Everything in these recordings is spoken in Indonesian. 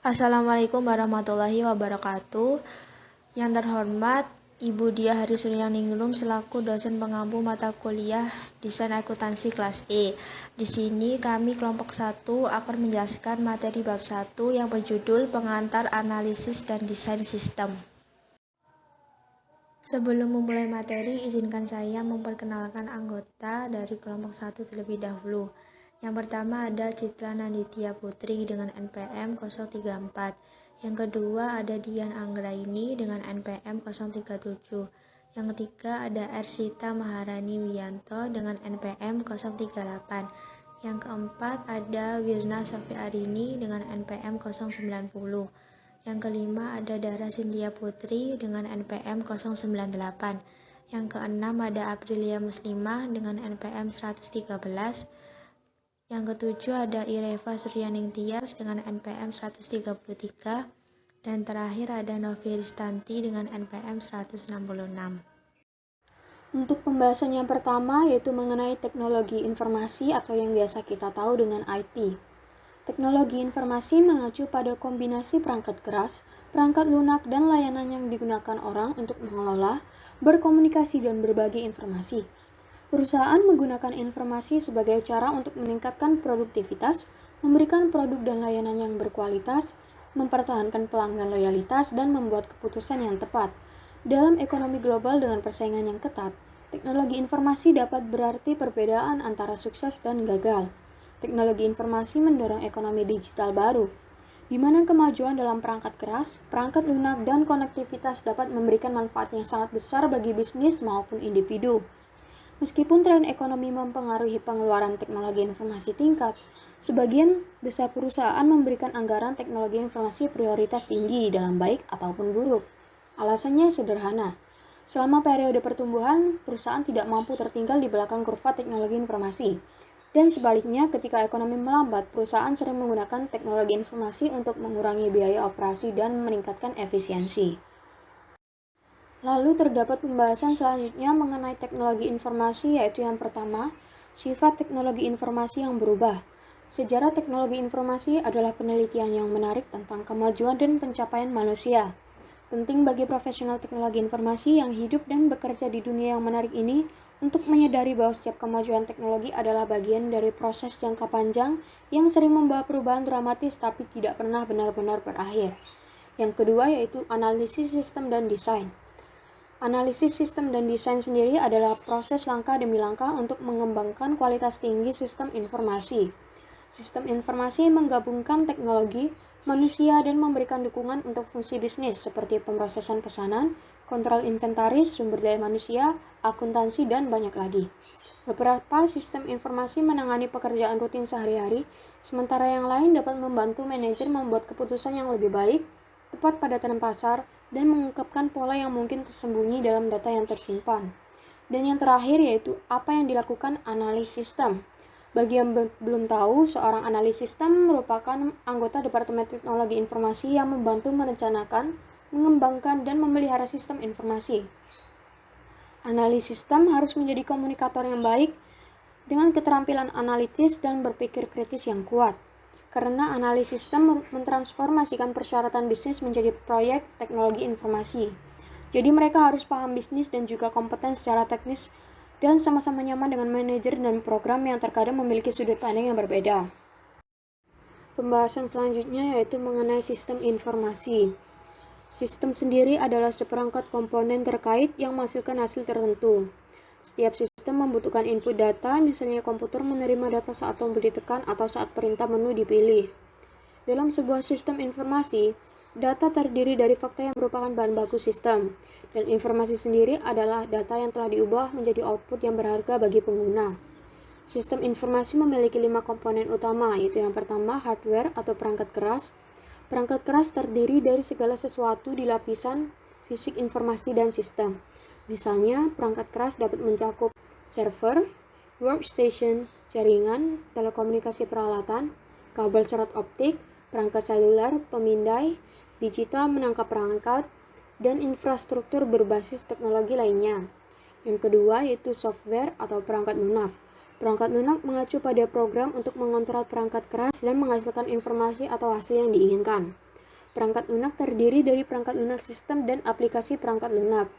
Assalamualaikum warahmatullahi wabarakatuh. Yang terhormat Ibu Diah Hari Suryaningrum selaku dosen pengampu mata kuliah Desain Akuntansi kelas E. Di sini kami kelompok 1 akan menjelaskan materi bab 1 yang berjudul Pengantar Analisis dan Desain Sistem. Sebelum memulai materi, izinkan saya memperkenalkan anggota dari kelompok 1 terlebih dahulu. Yang pertama ada Citra Nanditya Putri dengan NPM 034. Yang kedua ada Dian Anggraini dengan NPM 037. Yang ketiga ada Ersita Maharani Wiyanto dengan NPM 038. Yang keempat ada Wirna Sofiarini dengan NPM 090. Yang kelima ada Dara Cynthia Putri dengan NPM 098. Yang keenam ada Aprilia Muslimah dengan NPM 113. Yang ketujuh ada Ireva Suryaning Tias dengan NPM 133. Dan terakhir ada Novi Ristanti dengan NPM 166. Untuk pembahasan yang pertama yaitu mengenai teknologi informasi atau yang biasa kita tahu dengan IT. Teknologi informasi mengacu pada kombinasi perangkat keras, perangkat lunak, dan layanan yang digunakan orang untuk mengelola, berkomunikasi, dan berbagi informasi. Perusahaan menggunakan informasi sebagai cara untuk meningkatkan produktivitas, memberikan produk dan layanan yang berkualitas, mempertahankan pelanggan loyalitas, dan membuat keputusan yang tepat. Dalam ekonomi global dengan persaingan yang ketat, teknologi informasi dapat berarti perbedaan antara sukses dan gagal. Teknologi informasi mendorong ekonomi digital baru, di mana kemajuan dalam perangkat keras, perangkat lunak, dan konektivitas dapat memberikan manfaat yang sangat besar bagi bisnis maupun individu. Meskipun tren ekonomi mempengaruhi pengeluaran teknologi informasi tingkat, sebagian besar perusahaan memberikan anggaran teknologi informasi prioritas tinggi dalam baik ataupun buruk. Alasannya sederhana. Selama periode pertumbuhan, perusahaan tidak mampu tertinggal di belakang kurva teknologi informasi. Dan sebaliknya, ketika ekonomi melambat, perusahaan sering menggunakan teknologi informasi untuk mengurangi biaya operasi dan meningkatkan efisiensi. Lalu terdapat pembahasan selanjutnya mengenai teknologi informasi, yaitu yang pertama, sifat teknologi informasi yang berubah. Sejarah teknologi informasi adalah penelitian yang menarik tentang kemajuan dan pencapaian manusia. Penting bagi profesional teknologi informasi yang hidup dan bekerja di dunia yang menarik ini untuk menyadari bahwa setiap kemajuan teknologi adalah bagian dari proses jangka panjang yang sering membawa perubahan dramatis tapi tidak pernah benar-benar berakhir. Yang kedua yaitu analisis sistem dan desain. Analisis sistem dan desain sendiri adalah proses langkah demi langkah untuk mengembangkan kualitas tinggi sistem informasi. Sistem informasi menggabungkan teknologi, manusia, dan memberikan dukungan untuk fungsi bisnis seperti pemrosesan pesanan, kontrol inventaris, sumber daya manusia, akuntansi, dan banyak lagi. Beberapa sistem informasi menangani pekerjaan rutin sehari-hari, sementara yang lain dapat membantu manajer membuat keputusan yang lebih baik, tepat pada tren pasar, dan mengungkapkan pola yang mungkin tersembunyi dalam data yang tersimpan. Dan yang terakhir yaitu apa yang dilakukan analis sistem. Bagi yang belum tahu, seorang analis sistem merupakan anggota Departemen Teknologi Informasi yang membantu merencanakan, mengembangkan, dan memelihara sistem informasi. Analis sistem harus menjadi komunikator yang baik dengan keterampilan analitis dan berpikir kritis yang kuat. Karena analis sistem mentransformasikan persyaratan bisnis menjadi proyek teknologi informasi. Jadi mereka harus paham bisnis dan juga kompeten secara teknis dan sama-sama nyaman dengan manajer dan program yang terkadang memiliki sudut pandang yang berbeda. Pembahasan selanjutnya yaitu mengenai sistem informasi. Sistem sendiri adalah seperangkat komponen terkait yang menghasilkan hasil tertentu. Setiap sistem membutuhkan input data, misalnya komputer menerima data saat tombol ditekan atau saat perintah menu dipilih. Dalam sebuah sistem informasi, data terdiri dari fakta yang merupakan bahan baku sistem, dan informasi sendiri adalah data yang telah diubah menjadi output yang berharga bagi pengguna. Sistem informasi memiliki 5 komponen utama, yaitu yang pertama hardware atau perangkat keras. Perangkat keras terdiri dari segala sesuatu di lapisan fisik informasi dan sistem. Misalnya, perangkat keras dapat mencakup server, workstation, jaringan, telekomunikasi peralatan, kabel serat optik, perangkat seluler, pemindai, digital menangkap perangkat, dan infrastruktur berbasis teknologi lainnya. Yang kedua yaitu software atau perangkat lunak. Perangkat lunak mengacu pada program untuk mengontrol perangkat keras dan menghasilkan informasi atau hasil yang diinginkan. Perangkat lunak terdiri dari perangkat lunak sistem dan aplikasi perangkat lunak.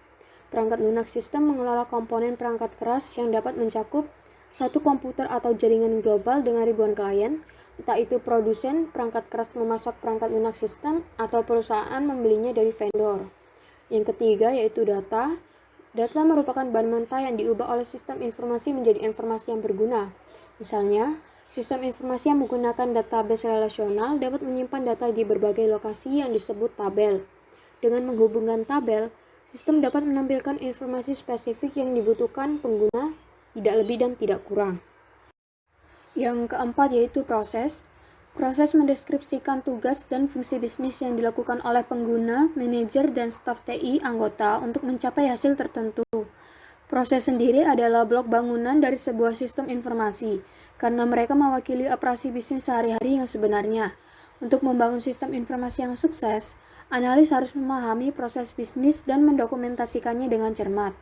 Perangkat lunak sistem mengelola komponen perangkat keras yang dapat mencakup satu komputer atau jaringan global dengan ribuan klien, entah itu produsen perangkat keras memasok perangkat lunak sistem atau perusahaan membelinya dari vendor. Yang ketiga yaitu data. Data merupakan bahan mentah yang diubah oleh sistem informasi menjadi informasi yang berguna. Misalnya, sistem informasi yang menggunakan database relasional dapat menyimpan data di berbagai lokasi yang disebut tabel. Dengan menghubungkan tabel, sistem dapat menampilkan informasi spesifik yang dibutuhkan pengguna, tidak lebih dan tidak kurang. Yang keempat yaitu proses. Proses mendeskripsikan tugas dan fungsi bisnis yang dilakukan oleh pengguna, manajer, dan staf TI anggota untuk mencapai hasil tertentu. Proses sendiri adalah blok bangunan dari sebuah sistem informasi, karena mereka mewakili operasi bisnis sehari-hari yang sebenarnya. Untuk membangun sistem informasi yang sukses, analis harus memahami proses bisnis dan mendokumentasikannya dengan cermat.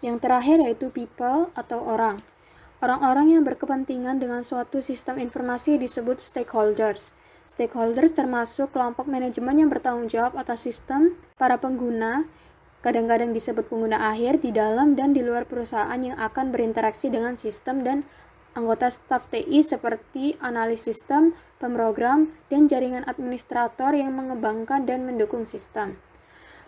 Yang terakhir yaitu people atau orang. Orang-orang yang berkepentingan dengan suatu sistem informasi disebut stakeholders. Stakeholders termasuk kelompok manajemen yang bertanggung jawab atas sistem, para pengguna, kadang-kadang disebut pengguna akhir di dalam dan di luar perusahaan yang akan berinteraksi dengan sistem, dan anggota staf TI seperti analis sistem, pemrogram, dan jaringan administrator yang mengembangkan dan mendukung sistem.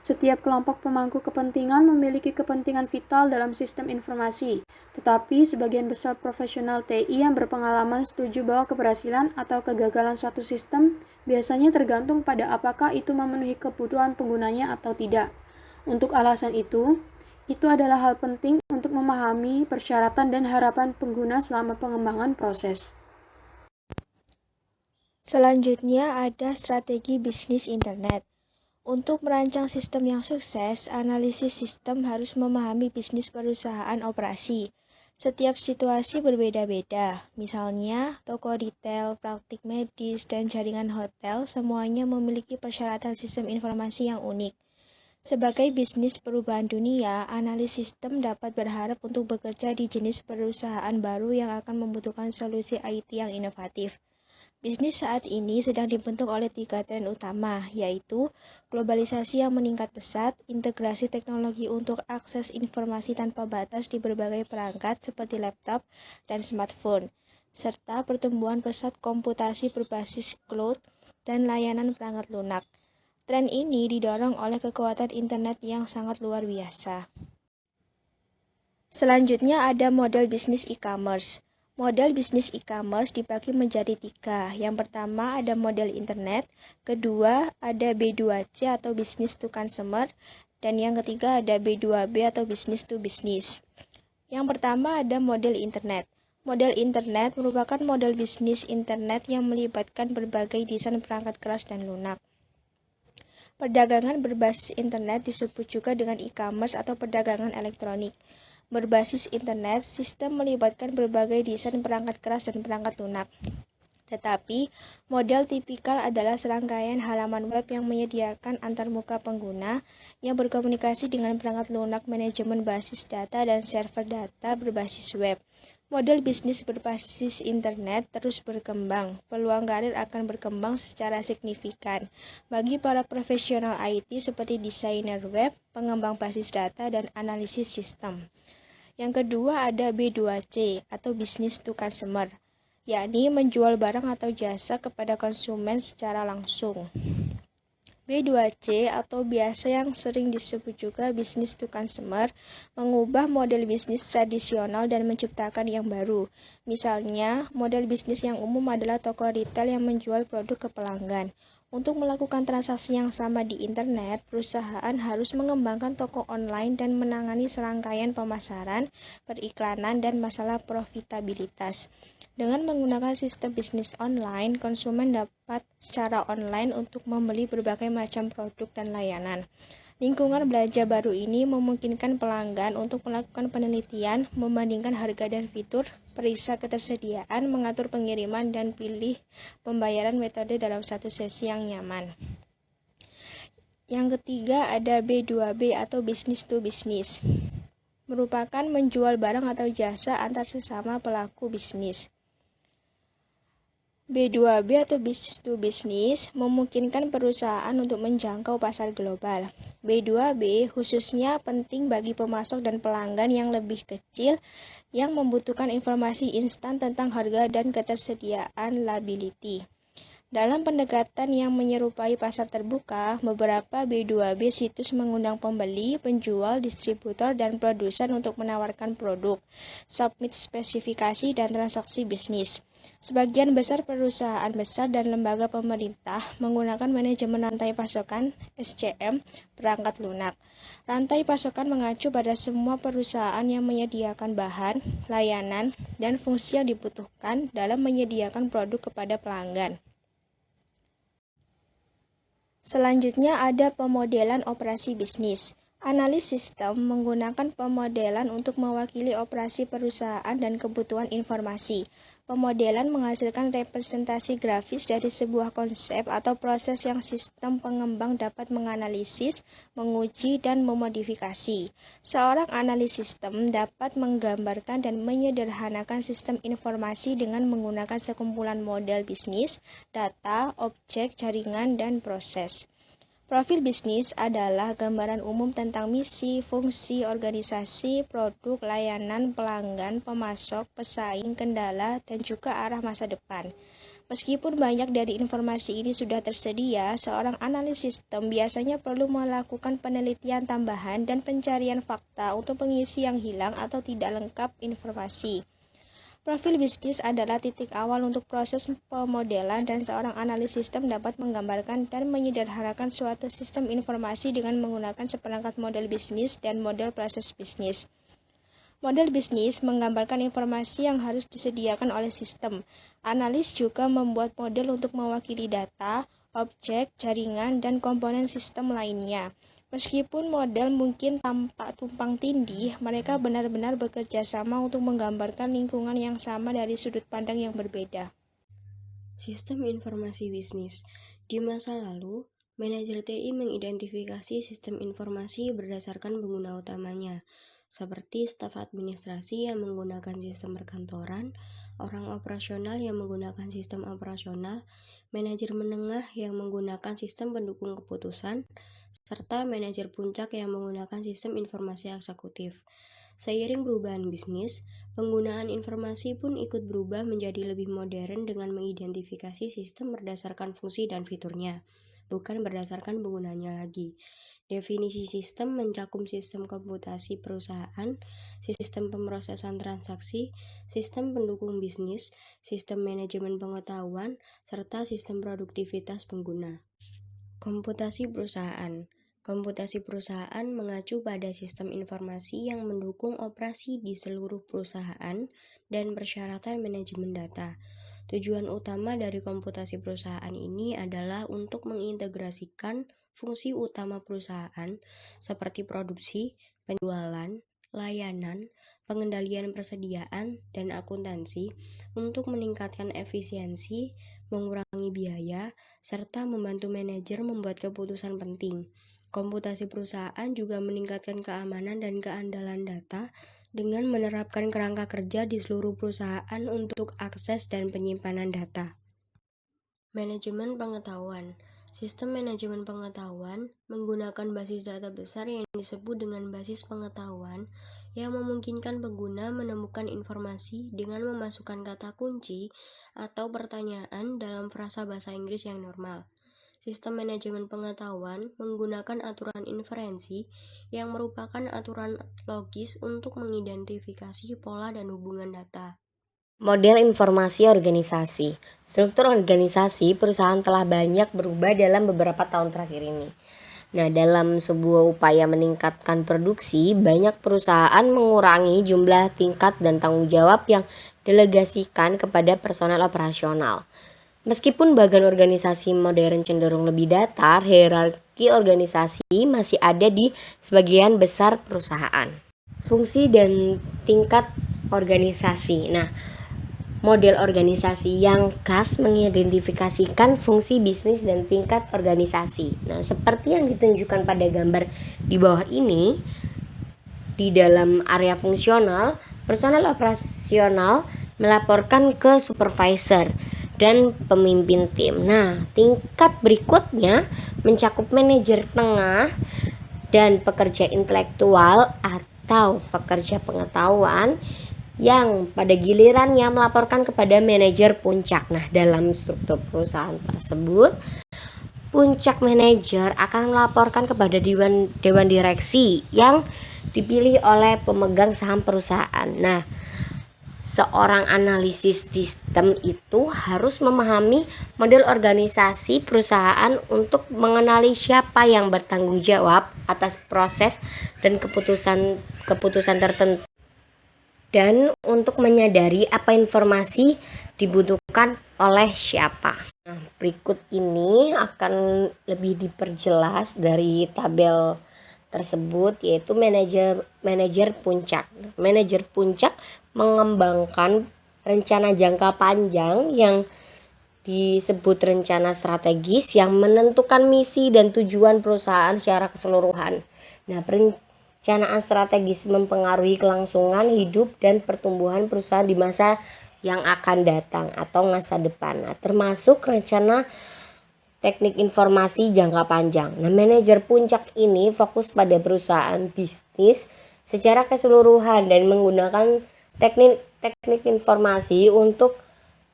Setiap kelompok pemangku kepentingan memiliki kepentingan vital dalam sistem informasi, tetapi sebagian besar profesional TI yang berpengalaman setuju bahwa keberhasilan atau kegagalan suatu sistem biasanya tergantung pada apakah itu memenuhi kebutuhan penggunanya atau tidak. Untuk alasan itu adalah hal penting untuk memahami persyaratan dan harapan pengguna selama pengembangan proses. Selanjutnya ada strategi bisnis internet. Untuk merancang sistem yang sukses, analisis sistem harus memahami bisnis perusahaan operasi. Setiap situasi berbeda-beda, misalnya toko retail, praktik medis, dan jaringan hotel semuanya memiliki persyaratan sistem informasi yang unik. Sebagai bisnis perubahan dunia, analis sistem dapat berharap untuk bekerja di jenis perusahaan baru yang akan membutuhkan solusi IT yang inovatif. Bisnis saat ini sedang dibentuk oleh 3 tren utama, yaitu globalisasi yang meningkat pesat, integrasi teknologi untuk akses informasi tanpa batas di berbagai perangkat seperti laptop dan smartphone, serta pertumbuhan pesat komputasi berbasis cloud dan layanan perangkat lunak. Tren ini didorong oleh kekuatan internet yang sangat luar biasa. Selanjutnya ada model bisnis e-commerce. Model bisnis e-commerce dibagi menjadi 3. Yang pertama ada model internet, kedua ada B2C atau business to consumer, dan yang ketiga ada B2B atau business to business. Yang pertama ada model internet. Model internet merupakan model bisnis internet yang melibatkan berbagai desain perangkat keras dan lunak. Perdagangan berbasis internet disebut juga dengan e-commerce atau perdagangan elektronik. Berbasis internet, sistem melibatkan berbagai desain perangkat keras dan perangkat lunak. Tetapi, model tipikal adalah serangkaian halaman web yang menyediakan antarmuka pengguna yang berkomunikasi dengan perangkat lunak manajemen basis data dan server data berbasis web. Model bisnis berbasis internet terus berkembang. Peluang karir akan berkembang secara signifikan bagi para profesional IT seperti desainer web, pengembang basis data, dan analisis sistem. Yang kedua ada B2C atau business to consumer, yakni menjual barang atau jasa kepada konsumen secara langsung. B2C atau biasa yang sering disebut juga business to consumer mengubah model bisnis tradisional dan menciptakan yang baru. Misalnya, model bisnis yang umum adalah toko retail yang menjual produk ke pelanggan. Untuk melakukan transaksi yang sama di internet, perusahaan harus mengembangkan toko online dan menangani serangkaian pemasaran, periklanan, dan masalah profitabilitas. Dengan menggunakan sistem bisnis online, konsumen dapat secara online untuk membeli berbagai macam produk dan layanan. Lingkungan belanja baru ini memungkinkan pelanggan untuk melakukan penelitian, membandingkan harga dan fitur, periksa ketersediaan, mengatur pengiriman, dan pilih pembayaran metode dalam satu sesi yang nyaman. Yang ketiga ada B2B atau business to business, merupakan menjual barang atau jasa antar sesama pelaku bisnis. B2B atau business to business memungkinkan perusahaan untuk menjangkau pasar global. B2B khususnya penting bagi pemasok dan pelanggan yang lebih kecil yang membutuhkan informasi instan tentang harga dan ketersediaan liability. Dalam pendekatan yang menyerupai pasar terbuka, beberapa B2B situs mengundang pembeli, penjual, distributor, dan produsen untuk menawarkan produk, submit spesifikasi, dan transaksi bisnis. Sebagian besar perusahaan besar dan lembaga pemerintah menggunakan manajemen rantai pasokan (SCM) perangkat lunak. Rantai pasokan mengacu pada semua perusahaan yang menyediakan bahan, layanan, dan fungsi yang dibutuhkan dalam menyediakan produk kepada pelanggan. Selanjutnya ada pemodelan operasi bisnis. Analis sistem menggunakan pemodelan untuk mewakili operasi perusahaan dan kebutuhan informasi. Pemodelan menghasilkan representasi grafis dari sebuah konsep atau proses yang sistem pengembang dapat menganalisis, menguji, dan memodifikasi. Seorang analis sistem dapat menggambarkan dan menyederhanakan sistem informasi dengan menggunakan sekumpulan model bisnis, data, objek, jaringan, dan proses. Profil bisnis adalah gambaran umum tentang misi, fungsi, organisasi, produk, layanan, pelanggan, pemasok, pesaing, kendala, dan juga arah masa depan. Meskipun banyak dari informasi ini sudah tersedia, seorang analis sistem biasanya perlu melakukan penelitian tambahan dan pencarian fakta untuk mengisi yang hilang atau tidak lengkap informasi. Profil bisnis adalah titik awal untuk proses pemodelan dan seorang analis sistem dapat menggambarkan dan menyederhanakan suatu sistem informasi dengan menggunakan seperangkat model bisnis dan model proses bisnis. Model bisnis menggambarkan informasi yang harus disediakan oleh sistem. Analis juga membuat model untuk mewakili data, objek, jaringan, dan komponen sistem lainnya. Meskipun model mungkin tampak tumpang tindih, mereka benar-benar bekerja sama untuk menggambarkan lingkungan yang sama dari sudut pandang yang berbeda. Sistem informasi bisnis. Di masa lalu, manajer TI mengidentifikasi sistem informasi berdasarkan pengguna utamanya, seperti staf administrasi yang menggunakan sistem perkantoran, orang operasional yang menggunakan sistem operasional, manajer menengah yang menggunakan sistem pendukung keputusan, serta manajer puncak yang menggunakan sistem informasi eksekutif. Seiring perubahan bisnis, penggunaan informasi pun ikut berubah menjadi lebih modern dengan mengidentifikasi sistem berdasarkan fungsi dan fiturnya, bukan berdasarkan penggunanya lagi. Definisi sistem mencakup sistem komputasi perusahaan, sistem pemrosesan transaksi, sistem pendukung bisnis, sistem manajemen pengetahuan, serta sistem produktivitas pengguna. Komputasi perusahaan. Komputasi perusahaan mengacu pada sistem informasi yang mendukung operasi di seluruh perusahaan dan persyaratan manajemen data. Tujuan utama dari komputasi perusahaan ini adalah untuk mengintegrasikan fungsi utama perusahaan seperti produksi, penjualan, layanan, pengendalian persediaan, dan akuntansi untuk meningkatkan efisiensi, mengurangi biaya, serta membantu manajer membuat keputusan penting. Komputasi perusahaan juga meningkatkan keamanan dan keandalan data dengan menerapkan kerangka kerja di seluruh perusahaan untuk akses dan penyimpanan data. Manajemen pengetahuan. Sistem manajemen pengetahuan menggunakan basis data besar yang disebut dengan basis pengetahuan yang memungkinkan pengguna menemukan informasi dengan memasukkan kata kunci atau pertanyaan dalam frasa bahasa Inggris yang normal. Sistem manajemen pengetahuan menggunakan aturan inferensi yang merupakan aturan logis untuk mengidentifikasi pola dan hubungan data. Model informasi organisasi. Struktur organisasi perusahaan telah banyak berubah dalam beberapa tahun terakhir ini. Nah, dalam sebuah upaya meningkatkan produksi, banyak perusahaan mengurangi jumlah tingkat dan tanggung jawab yang delegasikan kepada personel operasional. Meskipun bagian organisasi modern cenderung lebih datar, hierarki organisasi masih ada di sebagian besar perusahaan. Fungsi dan tingkat organisasi. Nah, model organisasi yang khas mengidentifikasikan fungsi bisnis dan tingkat organisasi. Nah, seperti yang ditunjukkan pada gambar di bawah ini, di dalam area fungsional, personel operasional melaporkan ke supervisor. dan pemimpin tim. Nah, tingkat berikutnya mencakup manajer tengah dan pekerja intelektual atau pekerja pengetahuan yang pada gilirannya melaporkan kepada manajer puncak. Nah, dalam struktur perusahaan tersebut, puncak manajer akan melaporkan kepada dewan direksi yang dipilih oleh pemegang saham perusahaan. Nah, seorang analisis sistem itu harus memahami model organisasi perusahaan untuk mengenali siapa yang bertanggung jawab atas proses dan keputusan tertentu, dan untuk menyadari apa informasi dibutuhkan oleh siapa. Nah, berikut ini akan lebih diperjelas dari tabel tersebut, yaitu manajer puncak. Manajer puncak mengembangkan rencana jangka panjang yang disebut rencana strategis yang menentukan misi dan tujuan perusahaan secara keseluruhan. Nah, perencanaan strategis mempengaruhi kelangsungan hidup dan pertumbuhan perusahaan di masa yang akan datang atau masa depan. Nah, termasuk rencana teknik informasi jangka panjang. Nah, manajer puncak ini fokus pada perusahaan bisnis secara keseluruhan dan menggunakan teknik informasi untuk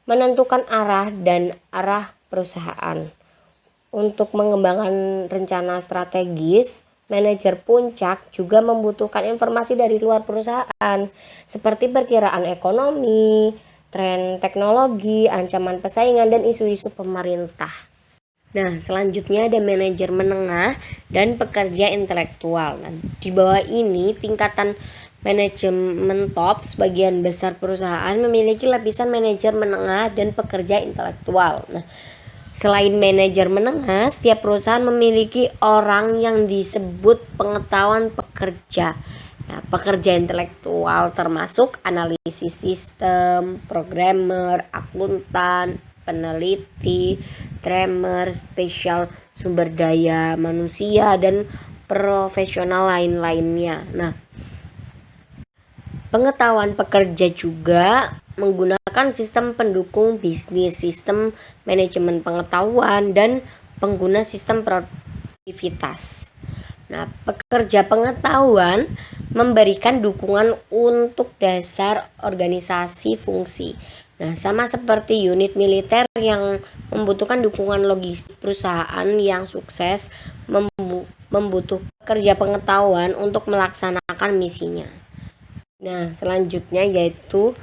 menentukan arah perusahaan. Untuk mengembangkan rencana strategis, manajer puncak juga membutuhkan informasi dari luar perusahaan seperti perkiraan ekonomi, tren teknologi, ancaman persaingan, dan isu-isu pemerintah. Nah, selanjutnya ada manajer menengah dan pekerja intelektual. Nah, di bawah ini tingkatan manajemen top. Sebagian besar perusahaan memiliki lapisan manajer menengah dan pekerja intelektual. Nah, selain manajer menengah, setiap perusahaan memiliki orang yang disebut pengetahuan pekerja. Nah, pekerja intelektual termasuk analisis sistem, programmer, akuntan, peneliti, trainer, spesial sumber daya manusia, dan profesional lain-lainnya. Nah, pengetahuan pekerja juga menggunakan sistem pendukung bisnis, sistem manajemen pengetahuan, dan pengguna sistem produktivitas. Nah, pekerja pengetahuan memberikan dukungan untuk dasar organisasi fungsi. Nah, sama seperti unit militer yang membutuhkan dukungan logistik, perusahaan yang sukses membutuhkan pekerja pengetahuan untuk melaksanakan misinya. Nah, selanjutnya yaitu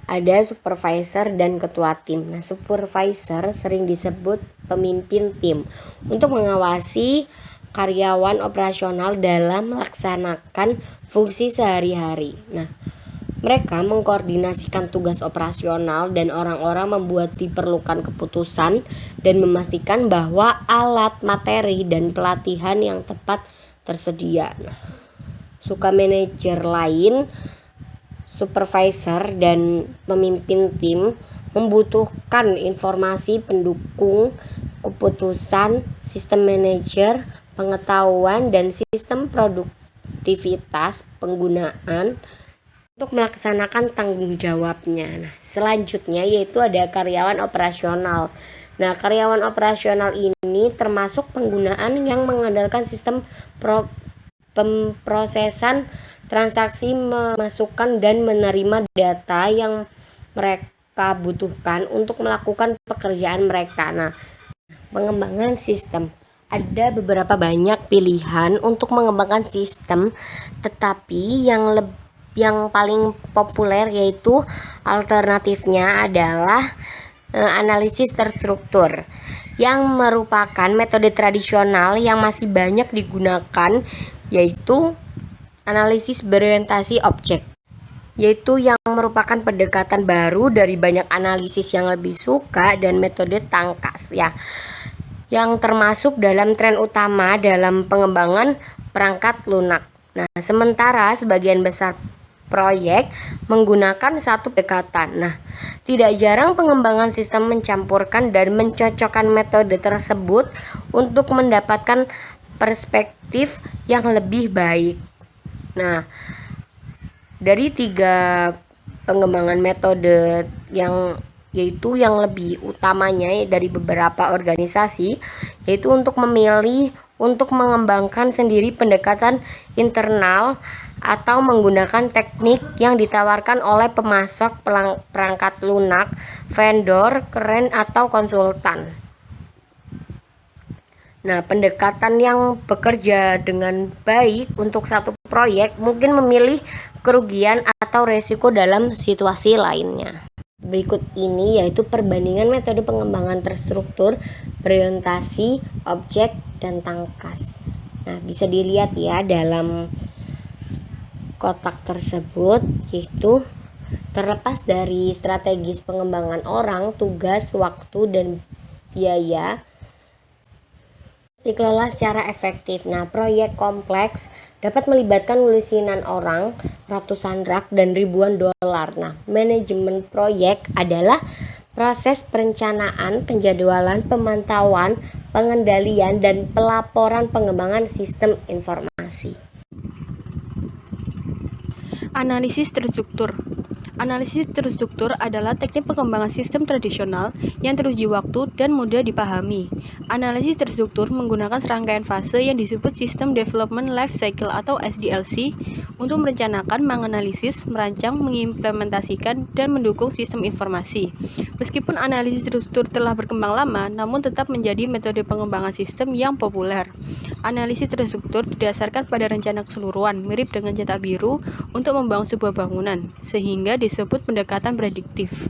ada supervisor dan ketua tim. Nah, supervisor sering disebut pemimpin tim untuk mengawasi karyawan operasional dalam melaksanakan fungsi sehari-hari. Nah, mereka mengkoordinasikan tugas operasional dan orang-orang membuat diperlukan keputusan dan memastikan bahwa alat, materi, dan pelatihan yang tepat tersedia. Nah, suka manajer lain, supervisor dan pemimpin tim membutuhkan informasi pendukung keputusan, sistem manajer pengetahuan, dan sistem produktivitas penggunaan untuk melaksanakan tanggung jawabnya. Nah, selanjutnya yaitu ada karyawan operasional. Nah, karyawan operasional ini termasuk penggunaan yang mengandalkan sistem pemrosesan transaksi, memasukkan dan menerima data yang mereka butuhkan untuk melakukan pekerjaan mereka. Nah, pengembangan sistem. Ada beberapa banyak pilihan untuk mengembangkan sistem, tetapi yang paling populer yaitu alternatifnya adalah analisis terstruktur, yang merupakan metode tradisional yang masih banyak digunakan, yaitu analisis berorientasi objek, yaitu yang merupakan pendekatan baru dari banyak analisis yang lebih suka dan metode tangkas ya, yang termasuk dalam tren utama dalam pengembangan perangkat lunak. Nah, sementara sebagian besar proyek menggunakan satu pendekatan. Nah, tidak jarang pengembangan sistem mencampurkan dan mencocokkan metode tersebut untuk mendapatkan perspektif yang lebih baik. Nah, dari 3 pengembangan metode yang yaitu yang lebih utamanya dari beberapa organisasi, yaitu untuk memilih untuk mengembangkan sendiri pendekatan internal atau menggunakan teknik yang ditawarkan oleh pemasok perangkat lunak, vendor, keren atau konsultan. Nah, pendekatan yang bekerja dengan baik untuk satu proyek mungkin memilih kerugian atau resiko dalam situasi lainnya. Berikut ini yaitu perbandingan metode pengembangan terstruktur, berorientasi, objek, dan tangkas. Nah, bisa dilihat ya dalam kotak tersebut, yaitu terlepas dari strategis pengembangan orang, tugas, waktu, dan biaya dikelola secara efektif. Nah, proyek kompleks dapat melibatkan lusinan orang, ratusan rak, dan ribuan dolar. Nah, manajemen proyek adalah proses perencanaan, penjadwalan, pemantauan, pengendalian, dan pelaporan pengembangan sistem informasi. Analisis terstruktur. Analisis terstruktur adalah teknik pengembangan sistem tradisional yang teruji waktu dan mudah dipahami. Analisis terstruktur menggunakan serangkaian fase yang disebut System Development Life Cycle atau SDLC untuk merencanakan, menganalisis, merancang, mengimplementasikan, dan mendukung sistem informasi. Meskipun analisis terstruktur telah berkembang lama, namun tetap menjadi metode pengembangan sistem yang populer. Analisis terstruktur didasarkan pada rencana keseluruhan, mirip dengan cetak biru untuk membangun sebuah bangunan, sehingga disebut pendekatan prediktif.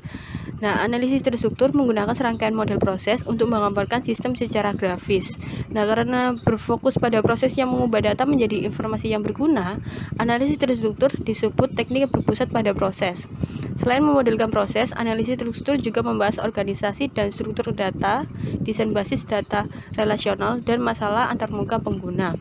Nah, analisis terstruktur menggunakan serangkaian model proses untuk menggambarkan sistem secara grafis. Nah, karena berfokus pada proses yang mengubah data menjadi informasi yang berguna, analisis terstruktur disebut teknik yang berpusat pada proses. Selain memodelkan proses, analisis terstruktur juga membahas organisasi dan struktur data, desain basis data relasional, dan masalah antarmuka pengguna.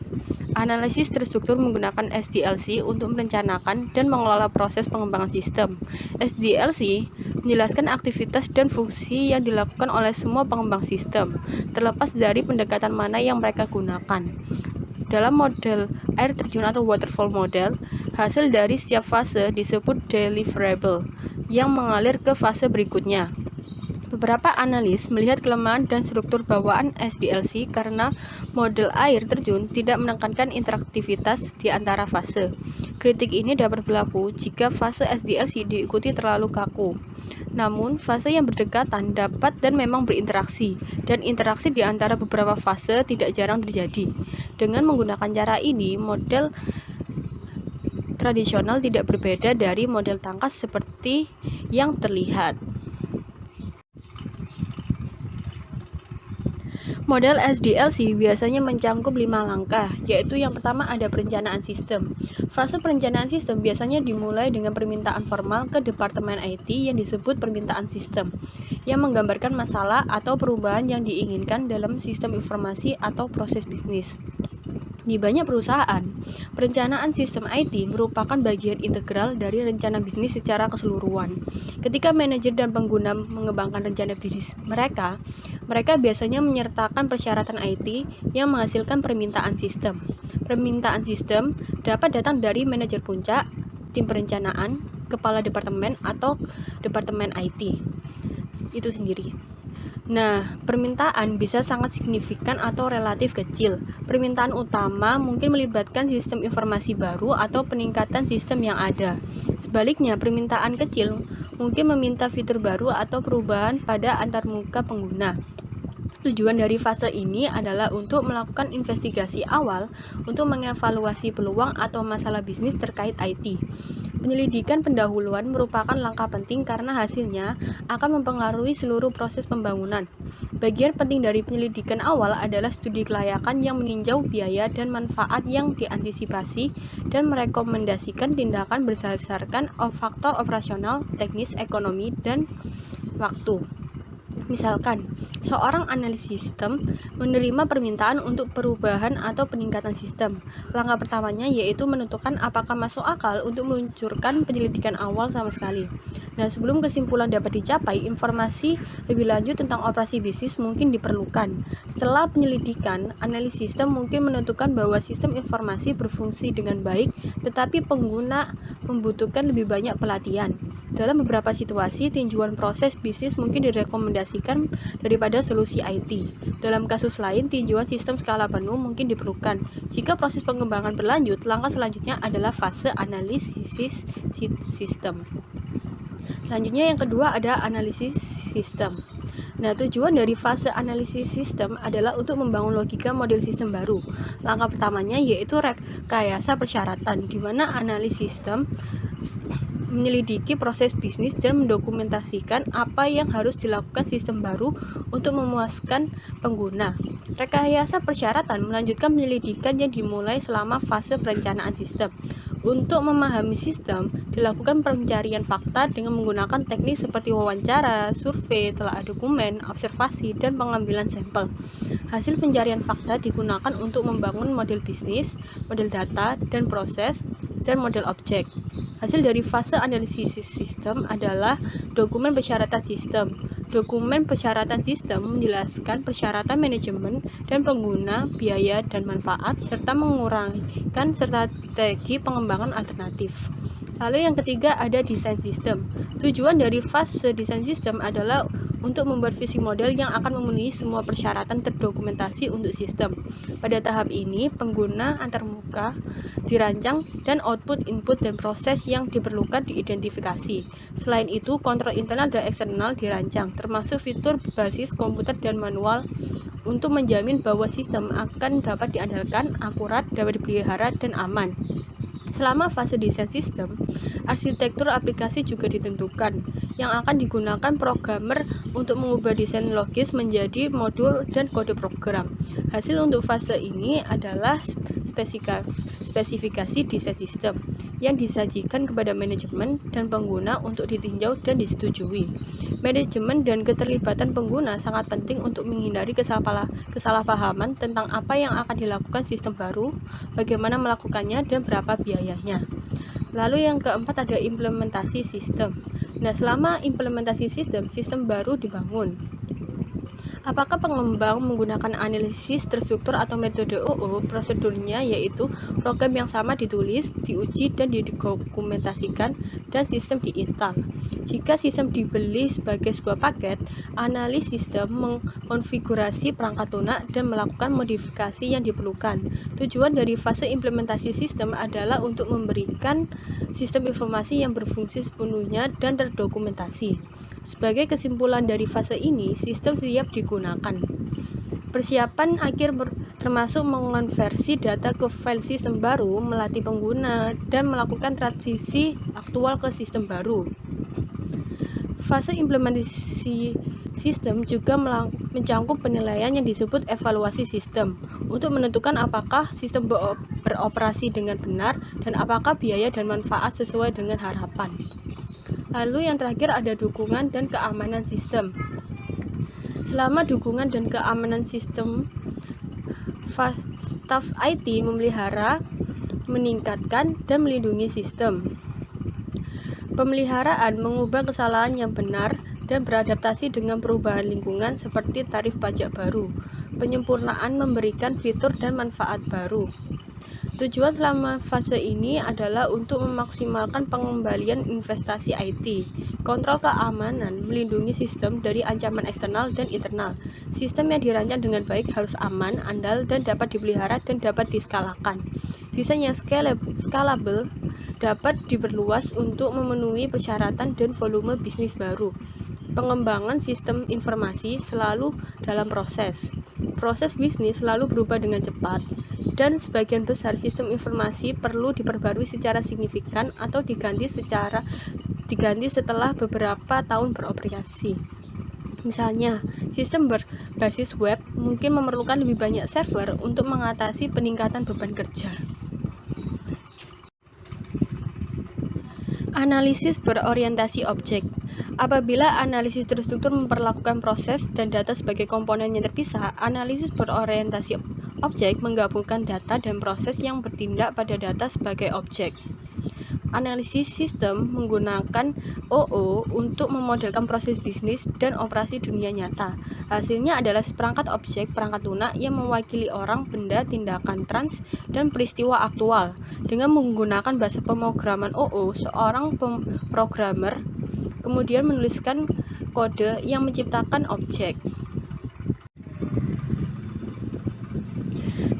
Analisis terstruktur menggunakan SDLC untuk merencanakan dan mengelola proses pengembangan sistem. SDLC menjelaskan aktivitas dan fungsi yang dilakukan oleh semua pengembang sistem, terlepas dari pendekatan mana yang mereka gunakan. Dalam model air terjun atau waterfall model, hasil dari setiap fase disebut deliverable yang mengalir ke fase berikutnya. Beberapa analis melihat kelemahan dan struktur bawaan SDLC karena model air terjun tidak menekankan interaktivitas di antara fase. Kritik ini dapat berlaku jika fase SDLC diikuti terlalu kaku. Namun, fase yang berdekatan dapat dan memang berinteraksi, dan interaksi di antara beberapa fase tidak jarang terjadi. Dengan menggunakan cara ini, model tradisional tidak berbeda dari model tangkas seperti yang terlihat. Model SDLC biasanya mencangkup 5 langkah, yaitu yang pertama ada perencanaan sistem. Fase perencanaan sistem biasanya dimulai dengan permintaan formal ke Departemen IT yang disebut permintaan sistem, yang menggambarkan masalah atau perubahan yang diinginkan dalam sistem informasi atau proses bisnis. Di banyak perusahaan, perencanaan sistem IT merupakan bagian integral dari rencana bisnis secara keseluruhan. Ketika manajer dan pengguna mengembangkan rencana bisnis mereka biasanya menyertakan persyaratan IT yang menghasilkan permintaan sistem. Permintaan sistem dapat datang dari manajer puncak, tim perencanaan, kepala departemen, atau departemen IT itu sendiri. Nah, permintaan bisa sangat signifikan atau relatif kecil. Permintaan utama mungkin melibatkan sistem informasi baru atau peningkatan sistem yang ada. Sebaliknya, permintaan kecil mungkin meminta fitur baru atau perubahan pada antarmuka pengguna. Tujuan dari fase ini adalah untuk melakukan investigasi awal untuk mengevaluasi peluang atau masalah bisnis terkait IT. Penyelidikan pendahuluan merupakan langkah penting karena hasilnya akan mempengaruhi seluruh proses pembangunan. Bagian penting dari penyelidikan awal adalah studi kelayakan yang meninjau biaya dan manfaat yang diantisipasi dan merekomendasikan tindakan berdasarkan faktor operasional, teknis, ekonomi, dan waktu. Misalkan, seorang analis sistem menerima permintaan untuk perubahan atau peningkatan sistem. Langkah pertamanya yaitu menentukan apakah masuk akal untuk meluncurkan penyelidikan awal sama sekali. Nah, sebelum kesimpulan dapat dicapai, informasi lebih lanjut tentang operasi bisnis mungkin diperlukan. Setelah penyelidikan, analis sistem mungkin menentukan bahwa sistem informasi berfungsi dengan baik, tetapi pengguna membutuhkan lebih banyak pelatihan. Dalam beberapa situasi, tinjauan proses bisnis mungkin direkomendasikan daripada solusi IT. Dalam kasus lain, tinjauan sistem skala penuh mungkin diperlukan. Jika proses pengembangan berlanjut, langkah selanjutnya adalah fase analisis sistem. Selanjutnya yang kedua ada analisis sistem. Nah, tujuan dari fase analisis sistem adalah untuk membangun logika model sistem baru. Langkah pertamanya yaitu rekayasa persyaratan, di mana analis sistem menyelidiki proses bisnis dan mendokumentasikan apa yang harus dilakukan sistem baru untuk memuaskan pengguna. Rekayasa persyaratan melanjutkan penyelidikan yang dimulai selama fase perencanaan sistem. Untuk memahami sistem, dilakukan pencarian fakta dengan menggunakan teknik seperti wawancara, survei, telaah dokumen, observasi, dan pengambilan sampel. Hasil pencarian fakta digunakan untuk membangun model bisnis, model data, dan proses, dan model objek. Hasil dari fase analisis sistem adalah dokumen persyaratan sistem. Dokumen persyaratan sistem menjelaskan persyaratan manajemen dan pengguna, biaya dan manfaat, serta menguraikan strategi pengembangan alternatif. Lalu yang ketiga ada desain sistem. Tujuan dari fase desain sistem adalah untuk membuat visi model yang akan memenuhi semua persyaratan terdokumentasi untuk sistem. Pada tahap ini, pengguna antarmuka dirancang dan output, input, dan proses yang diperlukan diidentifikasi. Selain itu, kontrol internal dan eksternal dirancang, termasuk fitur berbasis komputer dan manual untuk menjamin bahwa sistem akan dapat diandalkan, akurat, dapat dipelihara, dan aman. Selama fase desain sistem, arsitektur aplikasi juga ditentukan, yang akan digunakan programmer untuk mengubah desain logis menjadi modul dan kode program. Hasil untuk fase ini adalah spesifikasi desain sistem yang disajikan kepada manajemen dan pengguna untuk ditinjau dan disetujui. Manajemen dan keterlibatan pengguna sangat penting untuk menghindari kesalahpahaman tentang apa yang akan dilakukan sistem baru, bagaimana melakukannya, dan berapa biayanya. Lalu yang keempat ada implementasi sistem. Nah, selama implementasi sistem baru dibangun. Apakah pengembang menggunakan analisis terstruktur atau metode OO? Prosedurnya yaitu program yang sama ditulis, diuji, dan didokumentasikan, dan sistem diinstal. Jika sistem dibeli sebagai sebuah paket, analis sistem mengkonfigurasi perangkat lunak dan melakukan modifikasi yang diperlukan. Tujuan dari fase implementasi sistem adalah untuk memberikan sistem informasi yang berfungsi sepenuhnya dan terdokumentasi. Sebagai kesimpulan dari fase ini, sistem siap digunakan. Persiapan akhir termasuk mengonversi data ke file sistem baru, melatih pengguna, dan melakukan transisi aktual ke sistem baru. Fase implementasi sistem juga mencangkup penilaian yang disebut evaluasi sistem untuk menentukan apakah sistem beroperasi dengan benar dan apakah biaya dan manfaat sesuai dengan harapan. Lalu yang terakhir ada dukungan dan keamanan sistem. Selama dukungan dan keamanan sistem, staf IT memelihara, meningkatkan, dan melindungi sistem. Pemeliharaan mengubah kesalahan yang benar dan beradaptasi dengan perubahan lingkungan seperti tarif pajak baru. Penyempurnaan memberikan fitur dan manfaat baru. Tujuan selama fase ini adalah untuk memaksimalkan pengembalian investasi IT, kontrol keamanan, melindungi sistem dari ancaman eksternal dan internal. Sistem yang dirancang dengan baik harus aman, andal, dan dapat dipelihara dan dapat diskalakan. Desain yang scalable dapat diperluas untuk memenuhi persyaratan dan volume bisnis baru. Pengembangan sistem informasi selalu dalam proses. Proses bisnis selalu berubah dengan cepat, dan sebagian besar sistem informasi perlu diperbarui secara signifikan atau diganti setelah beberapa tahun beroperasi. Misalnya, sistem berbasis web mungkin memerlukan lebih banyak server untuk mengatasi peningkatan beban kerja. Analisis berorientasi objek. Apabila analisis terstruktur memperlakukan proses dan data sebagai komponen yang terpisah, analisis berorientasi objek menggabungkan data dan proses yang bertindak pada data sebagai objek. Analisis sistem menggunakan OO untuk memodelkan proses bisnis dan operasi dunia nyata. Hasilnya adalah seperangkat objek perangkat lunak yang mewakili orang, benda, tindakan trans, dan peristiwa aktual. Dengan menggunakan bahasa pemrograman OO, seorang programmer kemudian menuliskan kode yang menciptakan objek.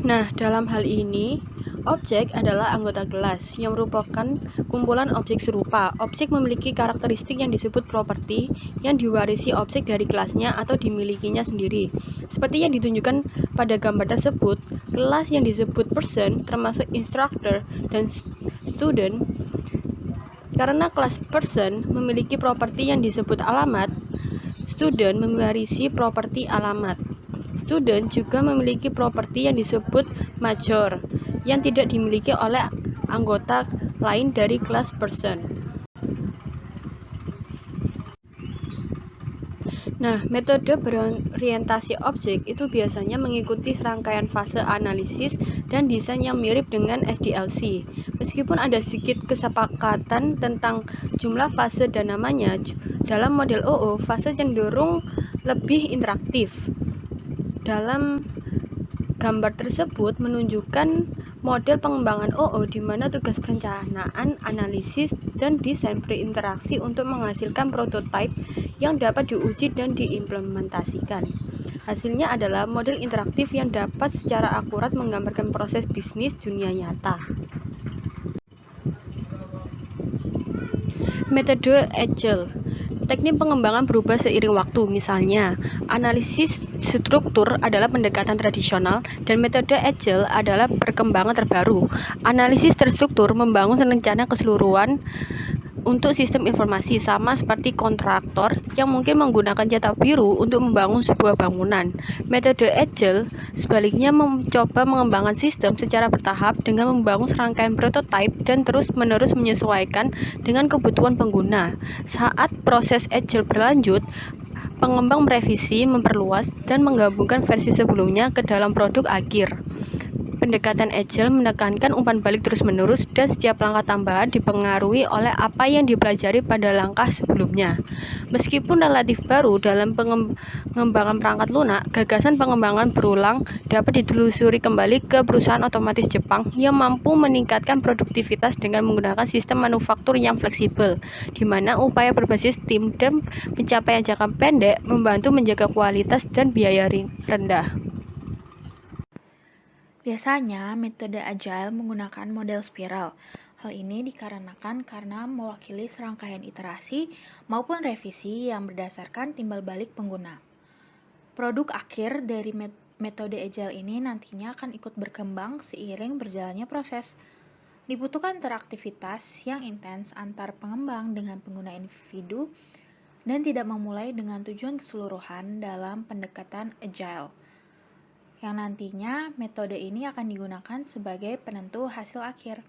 Nah, dalam hal ini, objek adalah anggota kelas yang merupakan kumpulan objek serupa. Objek memiliki karakteristik yang disebut properti yang diwarisi objek dari kelasnya atau dimilikinya sendiri. Seperti yang ditunjukkan pada gambar tersebut, kelas yang disebut person termasuk instructor dan student. Karena kelas person memiliki properti yang disebut alamat, student mewarisi properti alamat. Student juga memiliki properti yang disebut major, yang tidak dimiliki oleh anggota lain dari kelas person. Nah, metode berorientasi objek itu biasanya mengikuti serangkaian fase analisis dan desain yang mirip dengan SDLC. Meskipun ada sedikit kesepakatan tentang jumlah fase dan namanya, dalam model OO, fase cenderung lebih interaktif. Dalam gambar tersebut menunjukkan model pengembangan OO di mana tugas perencanaan, analisis, dan desain berinteraksi untuk menghasilkan prototipe yang dapat diuji dan diimplementasikan. Hasilnya adalah model interaktif yang dapat secara akurat menggambarkan proses bisnis dunia nyata. Metode Agile. Teknik pengembangan berubah seiring waktu, misalnya, analisis struktur adalah pendekatan tradisional dan metode Agile adalah perkembangan terbaru. Analisis terstruktur membangun rencana keseluruhan untuk sistem informasi, sama seperti kontraktor yang mungkin menggunakan cetak biru untuk membangun sebuah bangunan. Metode Agile sebaliknya mencoba mengembangkan sistem secara bertahap dengan membangun serangkaian prototipe dan terus-menerus menyesuaikan dengan kebutuhan pengguna. Saat proses Agile berlanjut, pengembang merevisi, memperluas, dan menggabungkan versi sebelumnya ke dalam produk akhir. Pendekatan Agile menekankan umpan balik terus-menerus dan setiap langkah tambahan dipengaruhi oleh apa yang dipelajari pada langkah sebelumnya. Meskipun relatif baru dalam pengembangan perangkat lunak, gagasan pengembangan berulang dapat ditelusuri kembali ke perusahaan otomatis Jepang yang mampu meningkatkan produktivitas dengan menggunakan sistem manufaktur yang fleksibel, di mana upaya berbasis tim dan pencapaian jangka pendek membantu menjaga kualitas dan biaya rendah. Biasanya, metode Agile menggunakan model spiral. Hal ini dikarenakan karena mewakili serangkaian iterasi maupun revisi yang berdasarkan timbal balik pengguna. Produk akhir dari metode Agile ini nantinya akan ikut berkembang seiring berjalannya proses. Dibutuhkan interaktivitas yang intens antar pengembang dengan pengguna individu dan tidak memulai dengan tujuan keseluruhan dalam pendekatan Agile, yang nantinya metode ini akan digunakan sebagai penentu hasil akhir.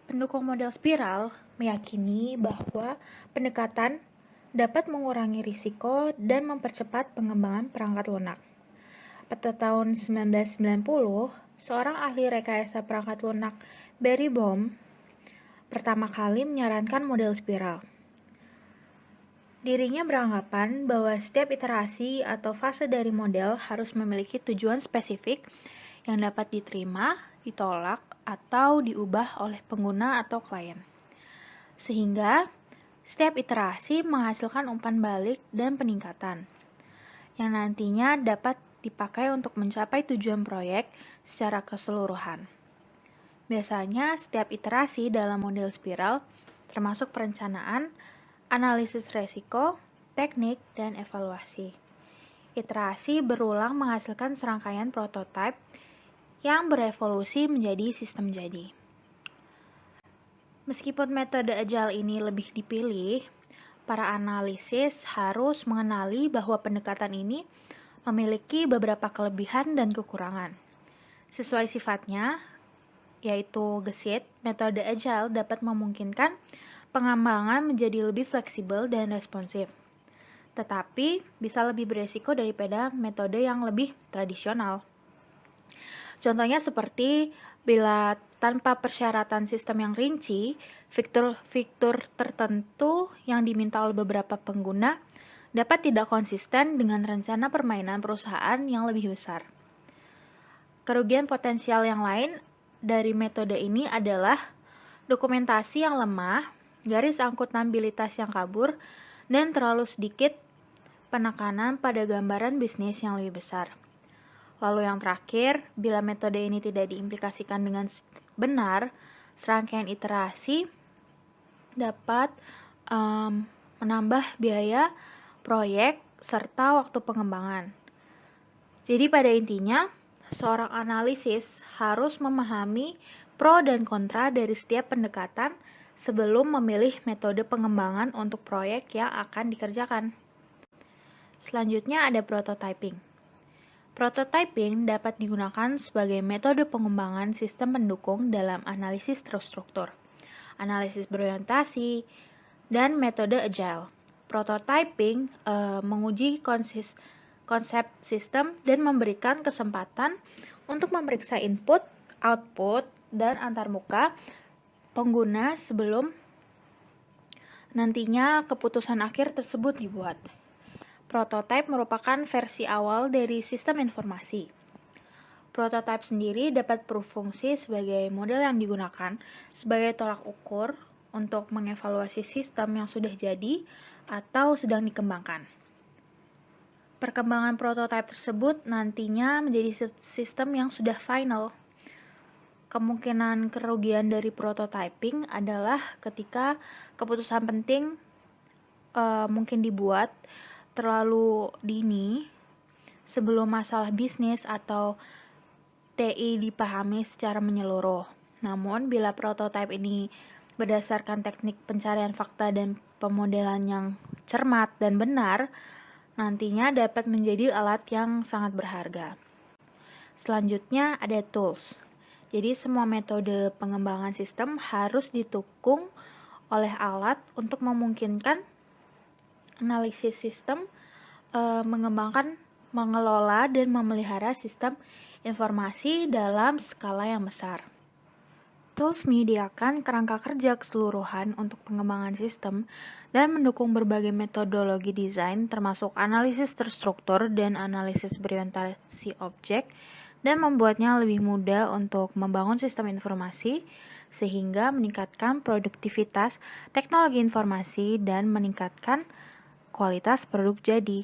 Pendukung model spiral meyakini bahwa pendekatan dapat mengurangi risiko dan mempercepat pengembangan perangkat lunak. Pada tahun 1990, seorang ahli rekayasa perangkat lunak, Barry Boehm, pertama kali menyarankan model spiral. Dirinya beranggapan bahwa setiap iterasi atau fase dari model harus memiliki tujuan spesifik yang dapat diterima, ditolak, atau diubah oleh pengguna atau klien. Sehingga, setiap iterasi menghasilkan umpan balik dan peningkatan, yang nantinya dapat dipakai untuk mencapai tujuan proyek secara keseluruhan. Biasanya, setiap iterasi dalam model spiral, termasuk perencanaan, analisis resiko, teknik, dan evaluasi. Iterasi berulang menghasilkan serangkaian prototipe yang berevolusi menjadi sistem jadi. Meskipun metode Agile ini lebih dipilih, para analisis harus mengenali bahwa pendekatan ini memiliki beberapa kelebihan dan kekurangan. Sesuai sifatnya, yaitu gesit, metode Agile dapat memungkinkan pengembangan menjadi lebih fleksibel dan responsif, tetapi bisa lebih beresiko daripada metode yang lebih tradisional. Contohnya seperti bila tanpa persyaratan sistem yang rinci, fitur-fitur tertentu yang diminta oleh beberapa pengguna dapat tidak konsisten dengan rencana permainan perusahaan yang lebih besar. Kerugian potensial yang lain dari metode ini adalah dokumentasi yang lemah, garis akuntabilitas yang kabur, dan terlalu sedikit penekanan pada gambaran bisnis yang lebih besar. Lalu yang terakhir, bila metode ini tidak diimplikasikan dengan benar, serangkaian iterasi dapat menambah biaya proyek serta waktu pengembangan. Jadi pada intinya, seorang analisis harus memahami pro dan kontra dari setiap pendekatan sebelum memilih metode pengembangan untuk proyek yang akan dikerjakan. Selanjutnya ada prototyping. Prototyping dapat digunakan sebagai metode pengembangan sistem pendukung dalam analisis terstruktur, analisis berorientasi, dan metode agile. Prototyping menguji konsep sistem dan memberikan kesempatan untuk memeriksa input, output, dan antarmuka pengguna sebelum nantinya keputusan akhir tersebut dibuat. Prototype merupakan versi awal dari sistem informasi. Prototype sendiri dapat berfungsi sebagai model yang digunakan sebagai tolak ukur untuk mengevaluasi sistem yang sudah jadi atau sedang dikembangkan. Perkembangan prototipe tersebut nantinya menjadi sistem yang sudah final. Kemungkinan kerugian dari prototyping adalah ketika keputusan penting mungkin dibuat terlalu dini sebelum masalah bisnis atau TI dipahami secara menyeluruh. Namun, bila prototipe ini berdasarkan teknik pencarian fakta dan pemodelan yang cermat dan benar, nantinya dapat menjadi alat yang sangat berharga. Selanjutnya ada tools. Jadi semua metode pengembangan sistem harus didukung oleh alat untuk memungkinkan analisis sistem, mengembangkan, mengelola, dan memelihara sistem informasi dalam skala yang besar. Tools menyediakan kerangka kerja keseluruhan untuk pengembangan sistem dan mendukung berbagai metodologi desain termasuk analisis terstruktur dan analisis berorientasi objek dan membuatnya lebih mudah untuk membangun sistem informasi sehingga meningkatkan produktivitas teknologi informasi dan meningkatkan kualitas produk jadi.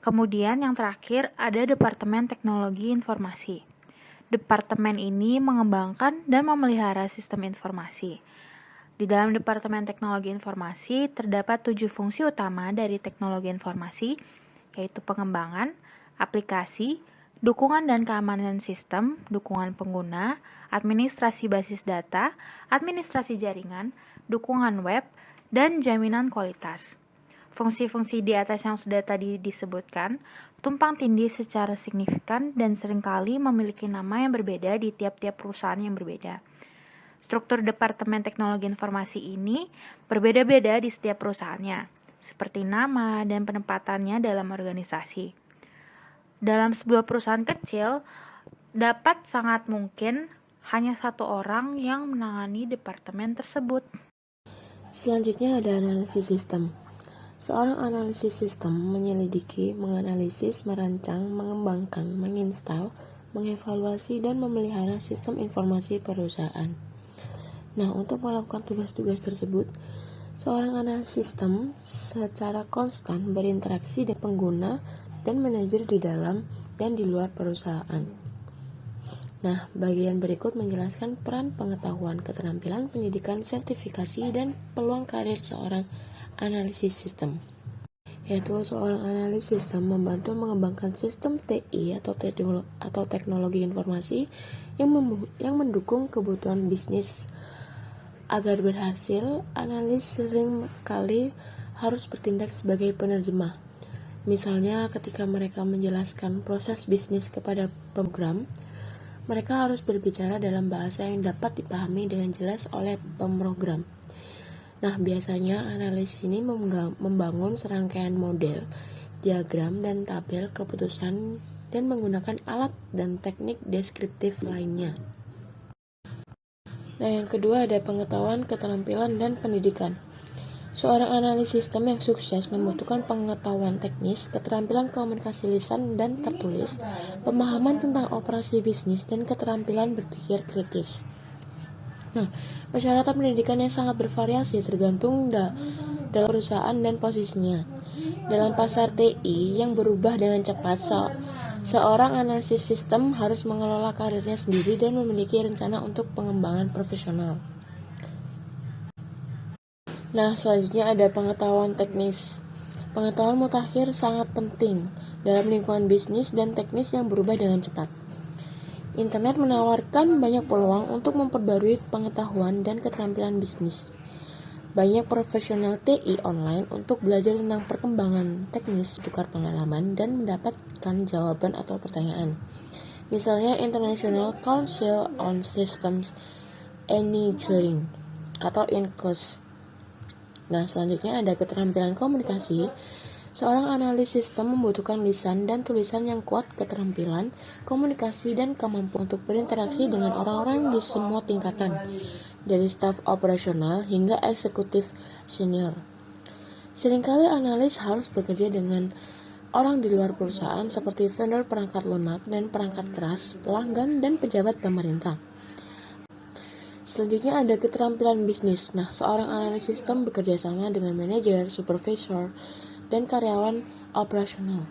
Kemudian yang terakhir ada Departemen Teknologi Informasi. Departemen ini mengembangkan dan memelihara sistem informasi. Di dalam Departemen Teknologi Informasi terdapat 7 fungsi utama dari teknologi informasi, yaitu pengembangan, aplikasi, dukungan dan keamanan sistem, dukungan pengguna, administrasi basis data, administrasi jaringan, dukungan web, dan jaminan kualitas. Fungsi-fungsi di atas yang sudah tadi disebutkan tumpang tindih secara signifikan dan seringkali memiliki nama yang berbeda di tiap-tiap perusahaan yang berbeda. Struktur Departemen Teknologi Informasi ini berbeda-beda di setiap perusahaannya, seperti nama dan penempatannya dalam organisasi. Dalam sebuah perusahaan kecil, dapat sangat mungkin hanya satu orang yang menangani departemen tersebut. Selanjutnya ada analisis sistem. Seorang analisis sistem menyelidiki, menganalisis, merancang, mengembangkan, menginstal, mengevaluasi, dan memelihara sistem informasi perusahaan. Nah, untuk melakukan tugas-tugas tersebut, seorang analis sistem secara konstan berinteraksi dengan pengguna dan manajer di dalam dan di luar perusahaan. Nah, bagian berikut menjelaskan peran pengetahuan, keterampilan, pendidikan, sertifikasi, dan peluang karir seorang analisis sistem. Yaitu seorang analis sistem membantu mengembangkan sistem TI atau teknologi informasi yang mendukung kebutuhan bisnis. Agar berhasil, analis sering kali harus bertindak sebagai penerjemah. Misalnya ketika mereka menjelaskan proses bisnis kepada pemrogram, mereka harus berbicara dalam bahasa yang dapat dipahami dengan jelas oleh pemrogram. Nah, biasanya analis ini membangun serangkaian model, diagram, dan tabel keputusan dan menggunakan alat dan teknik deskriptif lainnya. Nah, yang kedua ada pengetahuan, keterampilan, dan pendidikan. Seorang analis sistem yang sukses membutuhkan pengetahuan teknis, keterampilan komunikasi lisan dan tertulis, pemahaman tentang operasi bisnis, dan keterampilan berpikir kritis. Nah, persyaratan pendidikan yang sangat bervariasi tergantung dalam perusahaan dan posisinya. Dalam pasar TI yang berubah dengan cepat, seorang analisis sistem harus mengelola karirnya sendiri dan memiliki rencana untuk pengembangan profesional. Nah, selanjutnya ada pengetahuan teknis. Pengetahuan mutakhir sangat penting dalam lingkungan bisnis dan teknis yang berubah dengan cepat. Internet menawarkan banyak peluang untuk memperbarui pengetahuan dan keterampilan bisnis. Banyak profesional TI online untuk belajar tentang perkembangan teknis, tukar pengalaman, dan mendapatkan jawaban atau pertanyaan. Misalnya International Council on Systems Engineering atau INCOS. Nah, selanjutnya ada keterampilan komunikasi. Seorang analis sistem membutuhkan lisan dan tulisan yang kuat, keterampilan, komunikasi, dan kemampuan untuk berinteraksi dengan orang-orang di semua tingkatan, dari staf operasional hingga eksekutif senior. Seringkali analis harus bekerja dengan orang di luar perusahaan seperti vendor perangkat lunak dan perangkat keras, pelanggan, dan pejabat pemerintah. Selanjutnya ada keterampilan bisnis. Nah, seorang analis sistem bekerja sama dengan manajer, supervisor, dan karyawan operasional.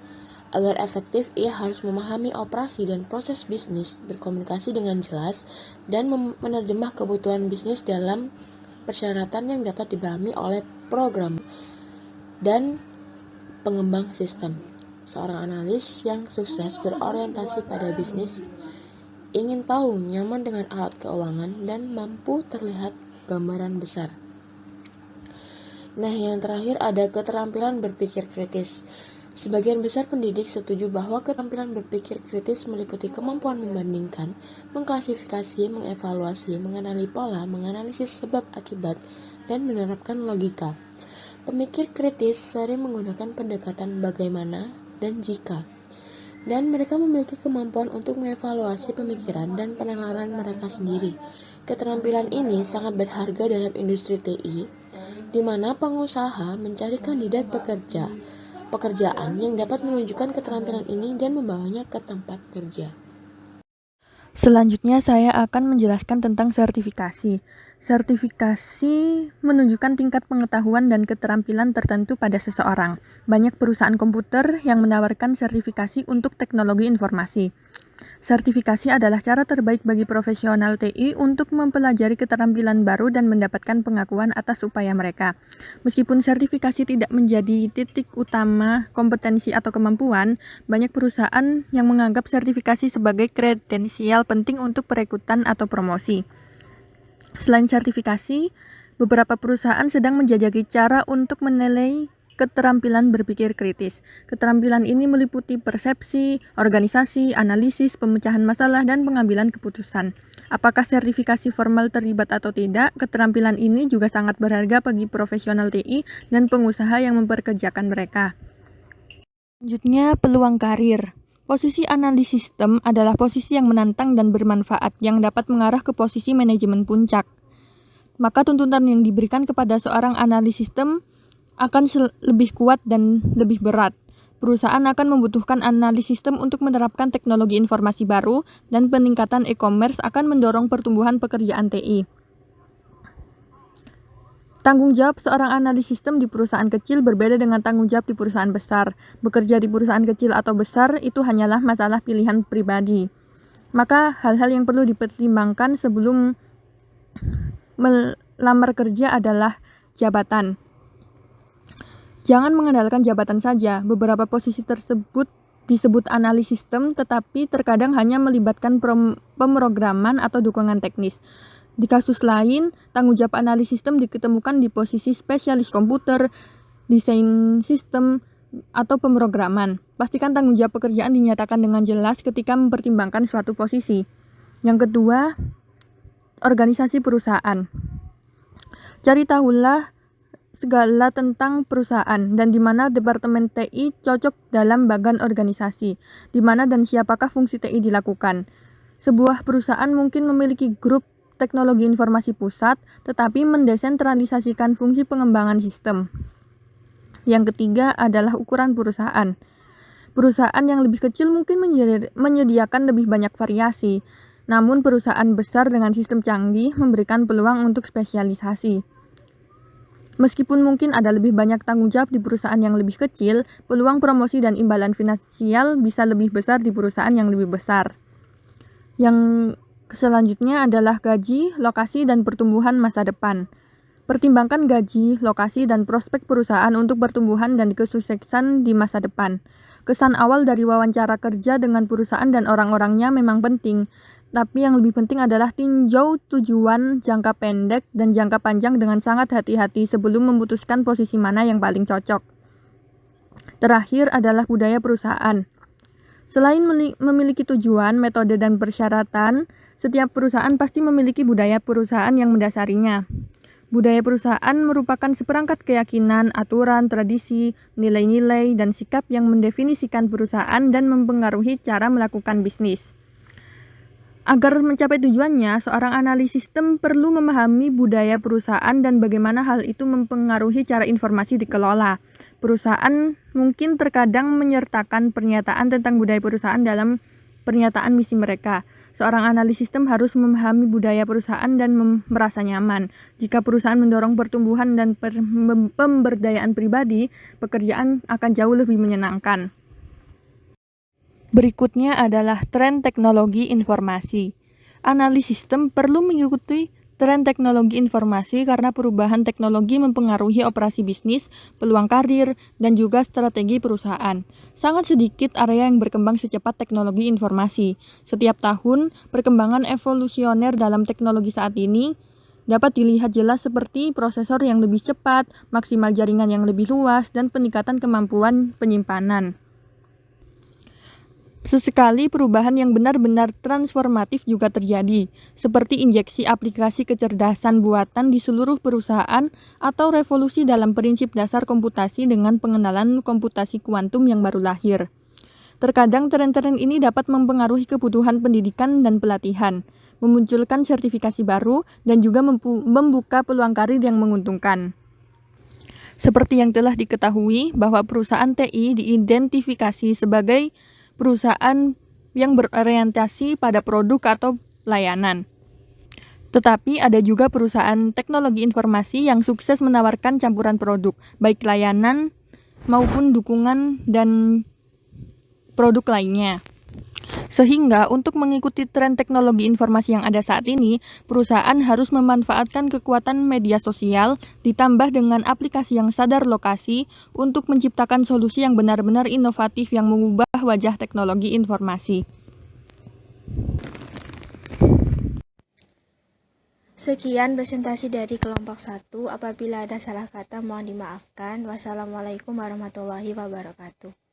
Agar efektif, ia harus memahami operasi dan proses bisnis, berkomunikasi dengan jelas, dan menerjemah kebutuhan bisnis dalam persyaratan yang dapat dipahami oleh program dan pengembang sistem. Seorang analis yang sukses berorientasi pada bisnis, ingin tahu, nyaman dengan alat keuangan, dan mampu terlihat gambaran besar. Nah, yang terakhir ada keterampilan berpikir kritis. Sebagian besar pendidik setuju bahwa keterampilan berpikir kritis meliputi kemampuan membandingkan, mengklasifikasi, mengevaluasi, mengenali pola, menganalisis sebab akibat, dan menerapkan logika. Pemikir kritis sering menggunakan pendekatan bagaimana dan jika, dan mereka memiliki kemampuan untuk mengevaluasi pemikiran dan penalaran mereka sendiri. Keterampilan ini sangat berharga dalam industri TI, di mana pengusaha mencari kandidat pekerjaan yang dapat menunjukkan keterampilan ini dan membawanya ke tempat kerja. Selanjutnya saya akan menjelaskan tentang sertifikasi. Sertifikasi menunjukkan tingkat pengetahuan dan keterampilan tertentu pada seseorang. Banyak perusahaan komputer yang menawarkan sertifikasi untuk teknologi informasi. Sertifikasi adalah cara terbaik bagi profesional TI untuk mempelajari keterampilan baru dan mendapatkan pengakuan atas upaya mereka. Meskipun sertifikasi tidak menjadi titik utama kompetensi atau kemampuan, banyak perusahaan yang menganggap sertifikasi sebagai kredensial penting untuk perekrutan atau promosi. Selain sertifikasi, beberapa perusahaan sedang menjajaki cara untuk menilai keterampilan berpikir kritis. Keterampilan ini meliputi persepsi, organisasi, analisis, pemecahan masalah, dan pengambilan keputusan. Apakah sertifikasi formal terlibat atau tidak, keterampilan ini juga sangat berharga bagi profesional TI dan pengusaha yang memperkerjakan mereka. Selanjutnya, peluang karir. Posisi analis sistem adalah posisi yang menantang dan bermanfaat, yang dapat mengarah ke posisi manajemen puncak. Maka tuntutan yang diberikan kepada seorang analis sistem akan lebih kuat dan lebih berat. Perusahaan akan membutuhkan analis sistem untuk menerapkan teknologi informasi baru, dan peningkatan e-commerce akan mendorong pertumbuhan pekerjaan TI. Tanggung jawab seorang analis sistem di perusahaan kecil berbeda dengan tanggung jawab di perusahaan besar. Bekerja di perusahaan kecil atau besar itu hanyalah masalah pilihan pribadi. Maka hal-hal yang perlu dipertimbangkan sebelum melamar kerja adalah jabatan. Jangan mengandalkan jabatan saja. Beberapa posisi tersebut disebut analis sistem, tetapi terkadang hanya melibatkan pemrograman atau dukungan teknis. Di kasus lain, tanggung jawab analis sistem diketemukan di posisi spesialis komputer, desain sistem, atau pemrograman. Pastikan tanggung jawab pekerjaan dinyatakan dengan jelas ketika mempertimbangkan suatu posisi. Yang kedua, organisasi perusahaan. Cari tahulah segala tentang perusahaan dan di mana departemen TI cocok dalam bagan organisasi, di mana dan siapakah fungsi TI dilakukan. Sebuah perusahaan mungkin memiliki grup teknologi informasi pusat, tetapi mendesentralisasikan fungsi pengembangan sistem. Yang ketiga adalah ukuran perusahaan. Perusahaan yang lebih kecil mungkin menyediakan lebih banyak variasi. Namun perusahaan besar dengan sistem canggih memberikan peluang untuk spesialisasi. Meskipun mungkin ada lebih banyak tanggung jawab di perusahaan yang lebih kecil, peluang promosi dan imbalan finansial bisa lebih besar di perusahaan yang lebih besar. Yang selanjutnya adalah gaji, lokasi, dan pertumbuhan masa depan. Pertimbangkan gaji, lokasi, dan prospek perusahaan untuk pertumbuhan dan kesuksesan di masa depan. Kesan awal dari wawancara kerja dengan perusahaan dan orang-orangnya memang penting, tapi yang lebih penting adalah tinjau tujuan jangka pendek dan jangka panjang dengan sangat hati-hati sebelum memutuskan posisi mana yang paling cocok. Terakhir adalah budaya perusahaan. Selain memiliki tujuan, metode, dan persyaratan, setiap perusahaan pasti memiliki budaya perusahaan yang mendasarinya. Budaya perusahaan merupakan seperangkat keyakinan, aturan, tradisi, nilai-nilai, dan sikap yang mendefinisikan perusahaan dan mempengaruhi cara melakukan bisnis. Agar mencapai tujuannya, seorang analis sistem perlu memahami budaya perusahaan dan bagaimana hal itu mempengaruhi cara informasi dikelola. Perusahaan mungkin terkadang menyertakan pernyataan tentang budaya perusahaan dalam pernyataan misi mereka. Seorang analis sistem harus memahami budaya perusahaan dan merasa nyaman. Jika perusahaan mendorong pertumbuhan dan pemberdayaan pribadi, pekerjaan akan jauh lebih menyenangkan. Berikutnya adalah tren teknologi informasi. Analis sistem perlu mengikuti tren teknologi informasi karena perubahan teknologi mempengaruhi operasi bisnis, peluang karir, dan juga strategi perusahaan. Sangat sedikit area yang berkembang secepat teknologi informasi. Setiap tahun, perkembangan evolusioner dalam teknologi saat ini dapat dilihat jelas seperti prosesor yang lebih cepat, maksimal jaringan yang lebih luas, dan peningkatan kemampuan penyimpanan. Sesekali perubahan yang benar-benar transformatif juga terjadi, seperti injeksi aplikasi kecerdasan buatan di seluruh perusahaan atau revolusi dalam prinsip dasar komputasi dengan pengenalan komputasi kuantum yang baru lahir. Terkadang tren-tren ini dapat mempengaruhi kebutuhan pendidikan dan pelatihan, memunculkan sertifikasi baru, dan juga membuka peluang karir yang menguntungkan. Seperti yang telah diketahui bahwa perusahaan TI diidentifikasi sebagai perusahaan yang berorientasi pada produk atau layanan. Tetapi ada juga perusahaan teknologi informasi yang sukses menawarkan campuran produk, baik layanan maupun dukungan dan produk lainnya. Sehingga untuk mengikuti tren teknologi informasi yang ada saat ini, perusahaan harus memanfaatkan kekuatan media sosial ditambah dengan aplikasi yang sadar lokasi untuk menciptakan solusi yang benar-benar inovatif yang mengubah wajah teknologi informasi. Sekian presentasi dari kelompok 1. Apabila ada salah kata mohon dimaafkan. Wassalamualaikum warahmatullahi wabarakatuh.